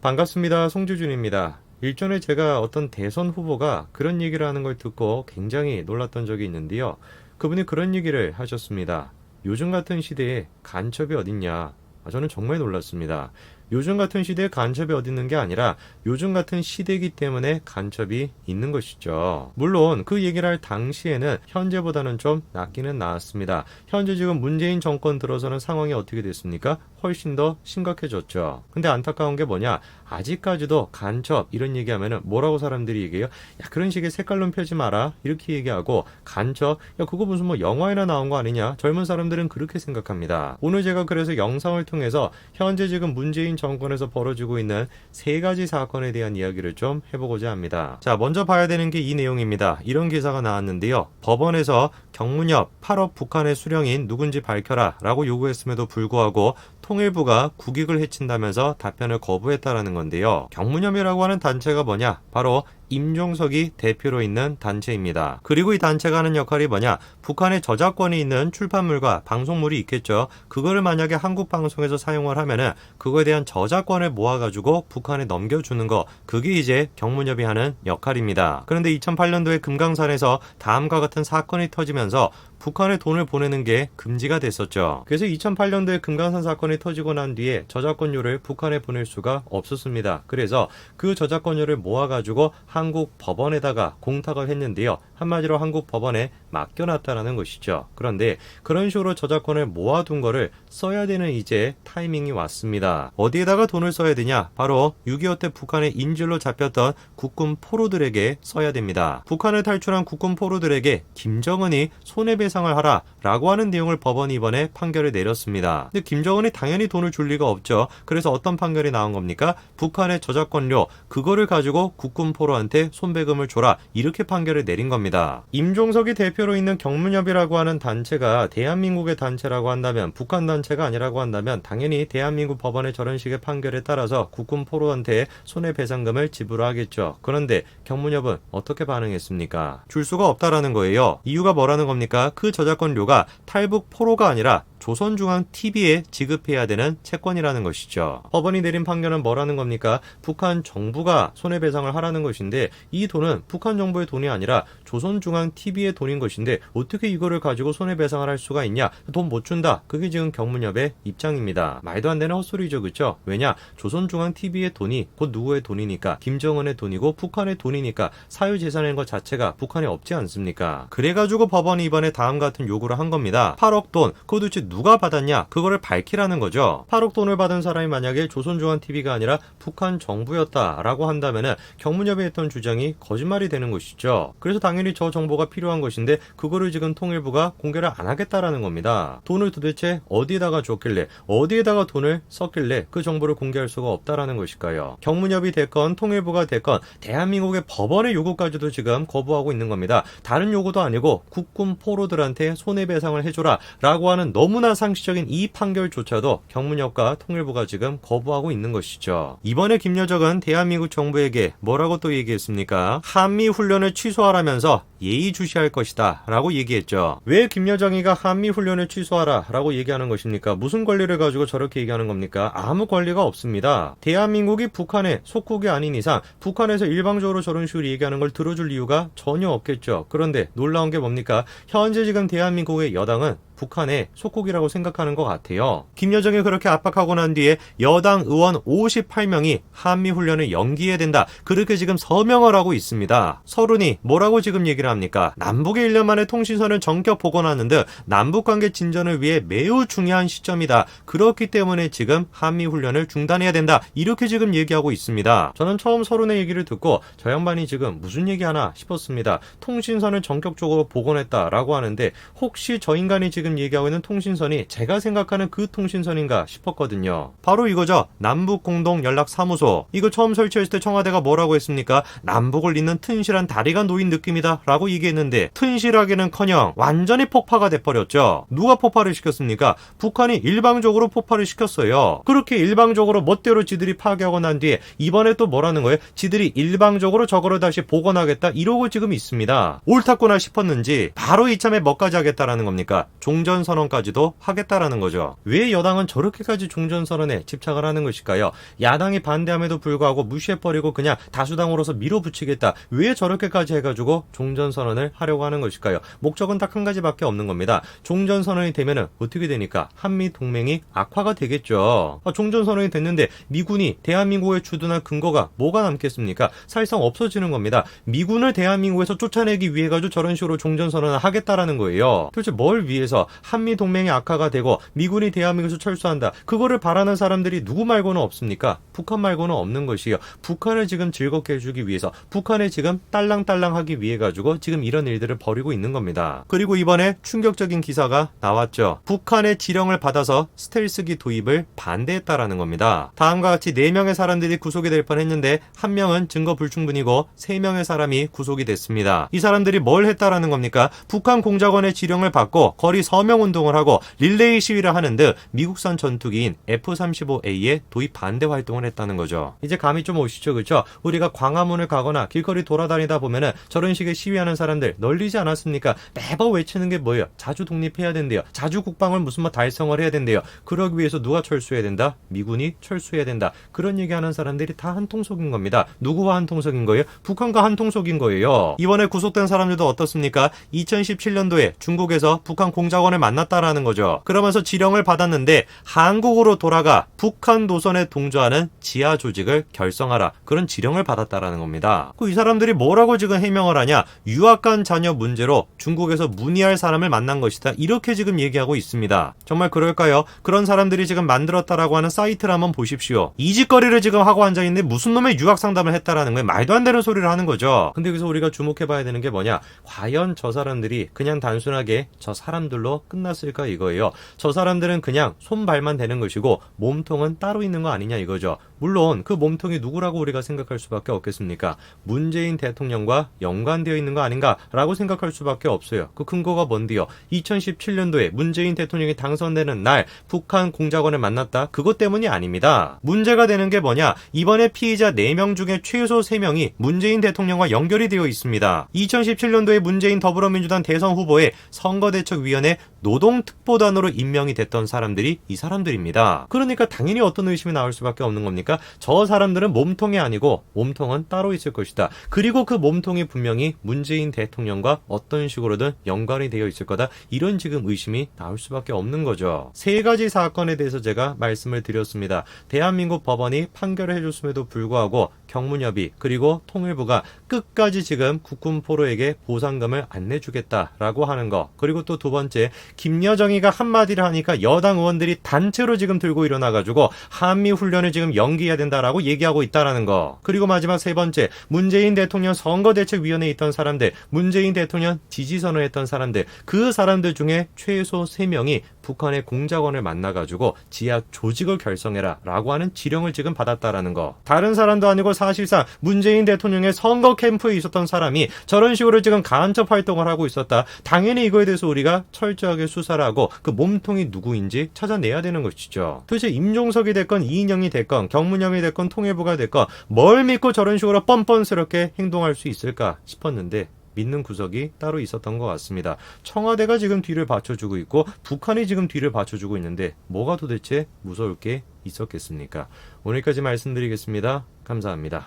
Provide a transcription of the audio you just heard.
반갑습니다. 송주준입니다. 일전에 제가 어떤 대선 후보가 그런 얘기를 하는 걸 듣고 굉장히 놀랐던 적이 있는데요. 그분이 그런 얘기를 하셨습니다. 요즘 같은 시대에 간첩이 어딨냐? 저는 정말 놀랐습니다. 요즘 같은 시대에 간첩이 어디 있는 게 아니라 요즘 같은 시대이기 때문에 간첩이 있는 것이죠. 물론 그 얘기를 할 당시에는 현재보다는 좀 낫기는 나았습니다. 현재 지금 문재인 정권 들어서는 상황이 어떻게 됐습니까? 훨씬 더 심각해졌죠. 근데 안타까운 게 뭐냐? 아직까지도 간첩 이런 얘기하면은 뭐라고 사람들이 얘기해요? 야, 그런 식의 색깔론 펴지 마라 이렇게 얘기하고, 간첩 야 그거 무슨 뭐 영화에나 나온 거 아니냐? 젊은 사람들은 그렇게 생각합니다. 오늘 제가 그래서 영상을 통해서 현재 지금 문재인 정권에서 벌어지고 있는 세 가지 사건에 대한 이야기를 좀 해보고자 합니다. 자, 먼저 봐야 되는 게 이 내용입니다. 이런 기사가 나왔는데요. 법원에서 경문협 8억 북한의 수령인 누군지 밝혀라 라고 요구했음에도 불구하고 통일부가 국익을 해친다면서 답변을 거부했다라는 건데요. 경문협이라고 하는 단체가 뭐냐? 바로 임종석이 대표로 있는 단체입니다. 그리고 이 단체가 하는 역할이 뭐냐? 북한의 저작권이 있는 출판물과 방송물이 있겠죠. 그거를 만약에 한국 방송에서 사용을 하면은 그거에 대한 저작권을 모아가지고 북한에 넘겨주는 거, 그게 이제 경문협이 하는 역할입니다. 그런데 2008년도에 금강산에서 다음과 같은 사건이 터지면서 북한에 돈을 보내는 게 금지가 됐었죠. 그래서 2008년도에 금강산 사건이 터지고 난 뒤에 저작권료를 북한에 보낼 수가 없었습니다. 그래서 그 저작권료를 모아가지고 한국 법원에다가 공탁을 했는데요. 한마디로 한국 법원에 맡겨놨다라는 것이죠. 그런데 그런 식으로 저작권을 모아둔 거를 써야 되는 이제 타이밍이 왔습니다. 어디에다가 돈을 써야 되냐? 바로 6.25 때 북한의 인질로 잡혔던 국군 포로들에게 써야 됩니다. 북한을 탈출한 국군 포로들에게 김정은이 손해배상을 하라 라고 하는 내용을 법원이 이번에 판결을 내렸습니다. 근데 김정은이 당연히 돈을 줄 리가 없죠. 그래서 어떤 판결이 나온 겁니까? 북한의 저작권료 그거를 가지고 국군 포로한테 손배금을 줘라, 이렇게 판결을 내린 겁니다. 임종석이 대표로 있는 경문협이라고 하는 단체가 대한민국의 단체라고 한다면, 북한 단체가 아니라고 한다면 당연히 대한민국 법원의 저런 식의 판결에 따라서 국군 포로한테 손해배상금을 지불하겠죠. 그런데 경문협은 어떻게 반응했습니까? 줄 수가 없다라는 거예요. 이유가 뭐라는 겁니까? 그 저작권료가 탈북 포로가 아니라 조선중앙TV에 지급해야 되는 채권이라는 것이죠. 법원이 내린 판결은 뭐라는 겁니까? 북한 정부가 손해배상을 하라는 것인데, 이 돈은 북한 정부의 돈이 아니라 조선중앙TV의 돈인 것인데 어떻게 이거를 가지고 손해배상을 할 수가 있냐? 돈 못 준다. 그게 지금 경문협의 입장입니다. 말도 안 되는 헛소리죠, 그렇죠? 왜냐? 조선중앙TV의 돈이 곧 누구의 돈이니까? 김정은의 돈이고 북한의 돈이니까 사유재산인 것 자체가 북한에 없지 않습니까? 그래가지고 법원이 이번에 다음 같은 요구를 한 겁니다. 8억 돈, 그거 도대체 누가 받았냐? 그거를 밝히라는 거죠. 8억 돈을 받은 사람이 만약에 조선중앙TV가 아니라 북한 정부였다라고 한다면은 경문협에 했던 주장이 거짓말이 되는 것이죠. 그래서 당연히 저 정보가 필요한 것인데 그거를 지금 통일부가 공개를 안 하겠다라는 겁니다. 돈을 도대체 어디에다가 줬길래, 어디에다가 돈을 썼길래 그 정보를 공개할 수가 없다라는 것일까요? 경문협이 됐건 통일부가 됐건 대한민국의 법원의 요구까지도 지금 거부하고 있는 겁니다. 다른 요구도 아니고 국군 포로들한테 손해배상을 해줘라 라고 하는 너무나 상식적인 이 판결조차도 경문협과 통일부가 지금 거부하고 있는 것이죠. 이번에 김여정은 대한민국 정부에게 뭐라고 또 얘기했습니까? 한미훈련을 취소하라면서 예의주시할 것이다 라고 얘기했죠. 왜 김여정이가 한미훈련을 취소하라 라고 얘기하는 것입니까? 무슨 권리를 가지고 저렇게 얘기하는 겁니까? 아무 권리가 없습니다. 대한민국이 북한의 속국이 아닌 이상 북한에서 일방적으로 저런 식으로 얘기하는 걸 들어줄 이유가 전혀 없겠죠. 그런데 놀라운 게 뭡니까? 현재 지금 대한민국의 여당은 북한의 속국이라고 생각하는 것 같아요. 김여정이 그렇게 압박하고 난 뒤에 여당 의원 58명이 한미훈련을 연기해야 된다, 그렇게 지금 서명을 하고 있습니다. 서른이 뭐라고 지금 얘기를 합니까? 남북의 1년 만에 통신선을 전격 복원하는 등 남북관계 진전을 위해 매우 중요한 시점이다. 그렇기 때문에 지금 한미훈련을 중단해야 된다, 이렇게 지금 얘기하고 있습니다. 저는 처음 서른의 얘기를 듣고 저 양반이 지금 무슨 얘기하나 싶었습니다. 통신선을 전격적으로 복원했다라고 하는데 혹시 저 인간이 지금 얘기하고 있는 통신선이 제가 생각하는 그 통신선인가 싶었거든요. 바로 이거죠. 남북공동연락사무소. 이거 처음 설치했을 때 청와대가 뭐라고 했습니까? 남북을 잇는 튼실한 다리가 놓인 느낌이다 라고 얘기했는데 튼실하기는커녕 완전히 폭파가 돼버렸죠. 누가 폭발을 시켰습니까? 북한이 일방적으로 폭발을 시켰어요. 그렇게 일방적으로 멋대로 지들이 파괴하고 난 뒤에 이번에 또 뭐라는 거예요? 지들이 일방적으로 저거를 다시 복원하겠다 이러고 지금 있습니다. 옳았구나 싶었는지 바로 이참에 뭐까지 하겠다라는 겁니까? 종전선언까지도 하겠다라는 거죠. 왜 여당은 저렇게까지 종전선언에 집착을 하는 것일까요? 야당이 반대함에도 불구하고 무시해버리고 그냥 다수당으로서 밀어붙이겠다. 왜 저렇게까지 해가지고 종전선언을 하려고 하는 것일까요? 목적은 딱 한 가지밖에 없는 겁니다. 종전선언이 되면은 어떻게 되니까? 한미동맹이 악화가 되겠죠. 종전선언이 됐는데 미군이 대한민국에 주둔할 근거가 뭐가 남겠습니까? 사실상 없어지는 겁니다. 미군을 대한민국에서 쫓아내기 위해 가지고 저런 식으로 종전선언을 하겠다라는 거예요. 도대체 뭘 위해서? 한미동맹이 악화가 되고 미군이 대한민국에서 철수한다. 그거를 바라는 사람들이 누구 말고는 없습니까? 북한 말고는 없는 것이요. 북한을 지금 즐겁게 해주기 위해서, 북한을 지금 딸랑딸랑하기 위해 가지고 지금 이런 일들을 벌이고 있는 겁니다. 그리고 이번에 충격적인 기사가 나왔죠. 북한의 지령을 받아서 스텔스기 도입을 반대했다라는 겁니다. 다음과 같이 4명의 사람들이 구속이 될 뻔했는데 1명은 증거 불충분이고 3명의 사람이 구속이 됐습니다. 이 사람들이 뭘 했다라는 겁니까? 북한 공작원의 지령을 받고 거리 서명 운동을 하고 릴레이 시위를 하는 등 미국산 전투기인 F-35A의 도입 반대 활동을 했다는 거죠. 이제 감이 좀 오시죠, 그렇죠? 우리가 광화문을 가거나 길거리 돌아다니다 보면은 저런 식의 시위하는 사람들 널리지 않았습니까? 매번 외치는 게 뭐예요? 자주 독립해야 된대요. 자주 국방을 무슨 달성을 해야 된대요. 그러기 위해서 누가 철수해야 된다? 미군이 철수해야 된다. 그런 얘기하는 사람들이 다 한통속인 겁니다. 누구와 한통속인 거예요? 북한과 한통속인 거예요. 이번에 구속된 사람들도 어떻습니까? 2017년도에 중국에서 북한 공작원을 만났다라는 거죠. 그러면서 지령을 받았는데 한국으로 돌아가 북한 노선에 동조하는 지하 조직을 결성하라. 그런 지령을 받았다라는 겁니다. 이 사람들이 뭐라고 지금 해명을 하냐? 유학간 자녀 문제로 중국에서 문의할 사람을 만난 것이다. 이렇게 지금 얘기하고 있습니다. 정말 그럴까요? 그런 사람들이 지금 만들었다라고 하는 사이트를 한번 보십시오. 이 짓거리를 지금 하고 앉아있는데 무슨 놈의 유학 상담을 했다라는 거예요. 말도 안 되는 소리를 하는 거죠. 근데 여기서 우리가 주목해봐야 되는 게 뭐냐? 과연 저 사람들이 그냥 단순하게 저 사람들로 끝났을까 이거예요. 저 사람들은 그냥 손발만 되는 것이고 몸통은 따로 있는 거 아니냐 이거죠. 물론 그 몸통이 누구라고 우리가 생각할 수밖에 없겠습니까? 문재인 대통령과 연관되어 있는 거 아닌가라고 생각할 수밖에 없어요. 그 근거가 뭔데요? 2017년도에 문재인 대통령이 당선되는 날 북한 공작원을 만났다? 그것 때문이 아닙니다. 문제가 되는 게 뭐냐? 이번에 피의자 4명 중에 최소 3명이 문재인 대통령과 연결이 되어 있습니다. 2017년도에 문재인 더불어민주당 대선 후보에 선거대책위원회 노동특보단으로 임명이 됐던 사람들이 이 사람들입니다. 그러니까 당연히 어떤 의심이 나올 수밖에 없는 겁니까? 저 사람들은 몸통이 아니고 몸통은 따로 있을 것이다. 그리고 그 몸통이 분명히 문재인 대통령과 어떤 식으로든 연관이 되어 있을 거다. 이런 지금 의심이 나올 수밖에 없는 거죠. 3가지 사건에 대해서 제가 말씀을 드렸습니다. 대한민국 법원이 판결을 해줬음에도 불구하고 경무협의 그리고 통일부가 끝까지 지금 국군 포로에게 보상금을 안 내주겠다라고 하는 거. 그리고 또 2번째, 김여정이가 한마디를 하니까 여당 의원들이 단체로 지금 들고 일어나가지고 한미훈련을 지금 연기해야 된다라고 얘기하고 있다라는 거. 그리고 마지막 3번째, 문재인 대통령 선거대책위원회에 있던 사람들, 문재인 대통령 지지선을 했던 사람들, 그 사람들 중에 최소 3명이 북한의 공작원을 만나가지고 지하 조직을 결성해라 라고 하는 지령을 지금 받았다라는 거. 다른 사람도 아니고 사실상 문재인 대통령의 선거 캠프에 있었던 사람이 저런 식으로 지금 간첩 활동을 하고 있었다. 당연히 이거에 대해서 우리가 철저하게 수사를 하고 그 몸통이 누구인지 찾아내야 되는 것이죠. 도대체 임종석이 됐건 이인영이 됐건 경무념이 됐건 통일부가 됐건 뭘 믿고 저런 식으로 뻔뻔스럽게 행동할 수 있을까 싶었는데 믿는 구석이 따로 있었던 것 같습니다. 청와대가 지금 뒤를 받쳐주고 있고 북한이 지금 뒤를 받쳐주고 있는데 뭐가 도대체 무서울 게 있었겠습니까? 오늘까지 말씀드리겠습니다. 감사합니다.